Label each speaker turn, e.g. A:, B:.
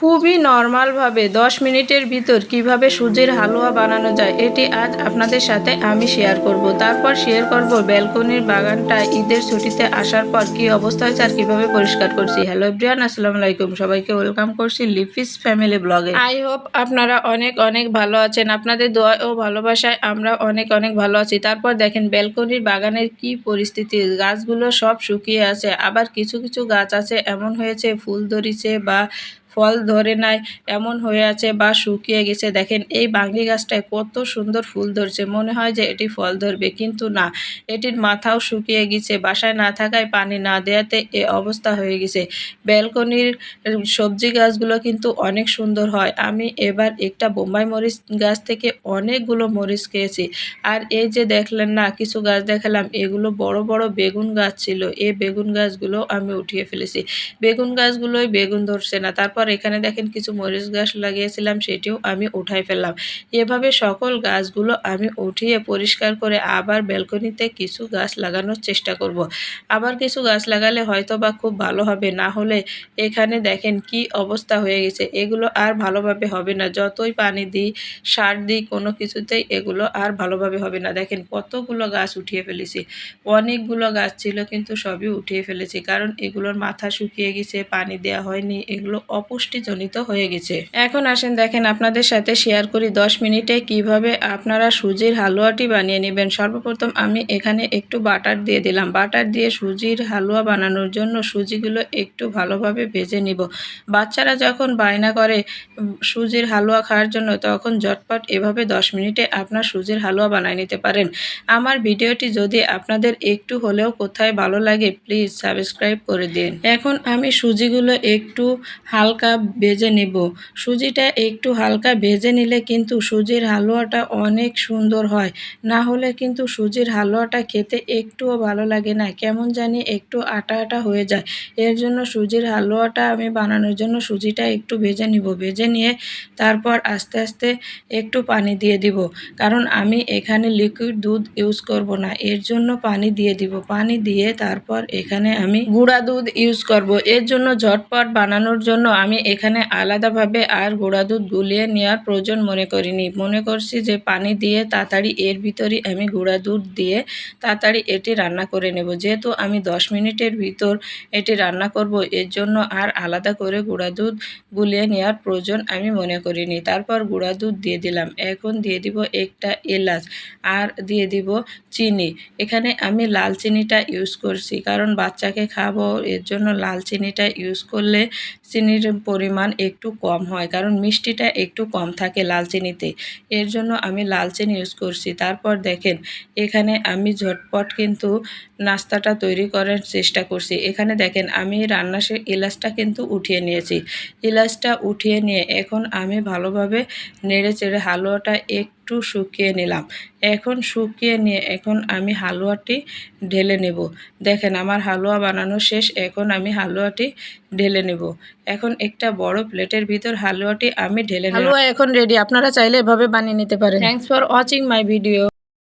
A: খুবই নরমালভাবে 10 মিনিটের ভিতর কিভাবে সুজির হালুয়া বানানো যায় এটি আজ আপনাদের সাথে আমি শেয়ার করব। তারপর শেয়ার করব ব্যালকনির বাগানটা ঈদের ছুটিতে আসার পর কি অবস্থা হয়েছে আর কিভাবে পরিষ্কার করছি। হ্যালো এভরিওয়ান, আসসালামু আলাইকুম, সবাইকে ওয়েলকাম করছি লিফিস ফ্যামিলি ব্লগে। আই হোপ আপনারা অনেক অনেক ভালো আছেন। আপনাদের দোয়া ও ভালোবাসায় আমরা অনেক অনেক ভালো আছি। তারপর দেখেন ব্যালকনির বাগানের কি পরিস্থিতি, গাছগুলো সব শুকিয়ে আছে, আবার কিছু কিছু গাছ আছে এমন হয়েছে ফুল ধরেছে বা ফল ধরে নাই এমন হয়ে আছে বা শুকিয়ে গেছে। দেখেন এই বাঙ্গি গাছটায় কত সুন্দর ফুল ধরছে, মনে হয় যে এটি ফল ধরবে, কিন্তু না, এটির মাথাও শুকিয়ে গেছে। বাসায় না থাকায় পানি না দেওয়াতে এ অবস্থা হয়ে গেছে। ব্যালকনির সবজি গাছগুলো কিন্তু অনেক সুন্দর হয়। আমি এবার একটা বোম্বাই মরিচ গাছ থেকে অনেকগুলো মরিচ খেয়েছি। আর এই যে দেখলেন না কিছু গাছ দেখালাম, এগুলো বড় বড় বেগুন গাছ ছিল। এই বেগুন গাছগুলো আমি উঠিয়ে ফেলেছি। বেগুন গাছগুলোই বেগুন ধরছে না। তারপর এখানে দেখেন কিছু মরিচ গাছ লাগিয়েছিলাম, সেটিও আমি উঠাই ফেললাম। এভাবে সকল গাছগুলো আমি উঠিয়ে পরিষ্কার করে আবার ব্যালকনিতে কিছু গাছ লাগানোর চেষ্টা করব। আবার কিছু গাছ লাগালে হয়তো বা খুব ভালো হবে, না হলে এখানে দেখেন কি অবস্থা হয়ে গেছে। এগুলো আর ভালোভাবে হবে না, যতই পানি দিই সার দিই কোনো কিছুতেই এগুলো আর ভালোভাবে হবে না। দেখেন কতগুলো গাছ উঠিয়ে ফেলেছি, অনেকগুলো গাছ ছিল কিন্তু সবই উঠিয়ে ফেলেছি, কারণ এগুলোর মাথা শুকিয়ে গেছে, পানি দেওয়া হয়নি, এগুলো অপুষ্টিজনিত হয়ে গেছে। এখন আসেন দেখেন আপনাদের সাথে শেয়ার করি 10 মিনিটে কিভাবে আপনারা সুজির হালুয়াটি বানিয়ে নেবেন। সর্বপ্রথম আমি এখানে একটু বাটার দিয়ে দিলাম। বাটার দিয়ে সুজির হালুয়া বানানোর জন্য সুজিগুলো একটু ভালোভাবে ভেজে নিব। বাচ্চারা যখন বায়না করে সুজির হালুয়া খাওয়ার জন্য, তখন ঝটপট এভাবে 10 মিনিটে আপনার সুজির হালুয়া বানিয়ে নিতে পারেন। আমার ভিডিওটি যদি আপনাদের একটু হলেও কোথায় ভালো লাগে প্লিজ সাবস্ক্রাইব করে দিন। এখন আমি সুজিগুলো একটু হালকা ভেজে নেব। সুজিটা একটু হালকা ভেজে নিলে কিন্তু সুজির হালুয়াটা অনেক সুন্দর হয়, না হলে কিন্তু সুজির হালুয়াটা খেতে একটুও ভালো লাগে না, কেমন জানি একটু আটা আটা হয়ে যায়। এর জন্য সুজির হালুয়াটা আমি বানানোর জন্য সুজিটা একটু ভেজে নিব। ভেজে নিয়ে তারপর আস্তে আস্তে একটু পানি দিয়ে দিব, কারণ আমি এখানে লিকুইড দুধ ইউজ করব না, এর জন্য পানি দিয়ে দিব। পানি দিয়ে তারপর এখানে আমি গুঁড়া দুধ ইউজ করব। এর জন্য ঝটপট বানানোর জন্য আমি এখানে আলাদাভাবে আর গুঁড়া দুধ গুলিয়ে নেওয়ার প্রয়োজন মনে করিনি। মনে করছি যে পানি দিয়ে তাড়াতাড়ি এর ভিতরই আমি গুঁড়া দুধ দিয়ে তাড়াতাড়ি এটি রান্না করে নেব। যেহেতু আমি 10 মিনিটের ভিতর এটি রান্না করব, এর জন্য আর আলাদা করে গুঁড়া দুধ গুলিয়ে নেওয়ার প্রয়োজন আমি মনে করিনি। তারপর গুঁড়া দুধ দিয়ে দিলাম। এখন দিয়ে দিব একটা এলাচ আর দিয়ে দিব চিনি। এখানে আমি লাল চিনিটা ইউজ করছি, কারণ বাচ্চাকে খাবো, এর জন্য লাল চিনিটা ইউজ করলে চিনির পরিমাণ একটু কম হয়, কারণ মিষ্টিটা একটু কম থাকে লাল চিনিতে, এর জন্য আমি লাল চিনি ইউজ করছি। তারপর দেখেন এখানে আমি ঝটপট কিন্তু নাস্তাটা তৈরি করার চেষ্টা করছি। এখানে দেখেন আমি রান্না এলাচটা কিন্তু উঠিয়ে নিয়েছি। এলাচটা উঠিয়ে নিয়ে এখন আমি ভালোভাবে নেড়ে চেড়ে হালুয়াটা একটু শুকিয়ে নিলাম। এখন শুকিয়ে নিয়ে এখন আমি হালুয়াটি ঢেলে নেব। দেখেন আমার হালুয়া বানানো শেষ, এখন আমি হালুয়াটি ঢেলে নেব। এখন একটা বড় প্লেটের ভিতর হালুয়াটি আমি ঢেলে নেব। হালুয়া এখন রেডি, আপনারা চাইলে এভাবে বানিয়ে নিতে পারেন। Thanks for watching my video.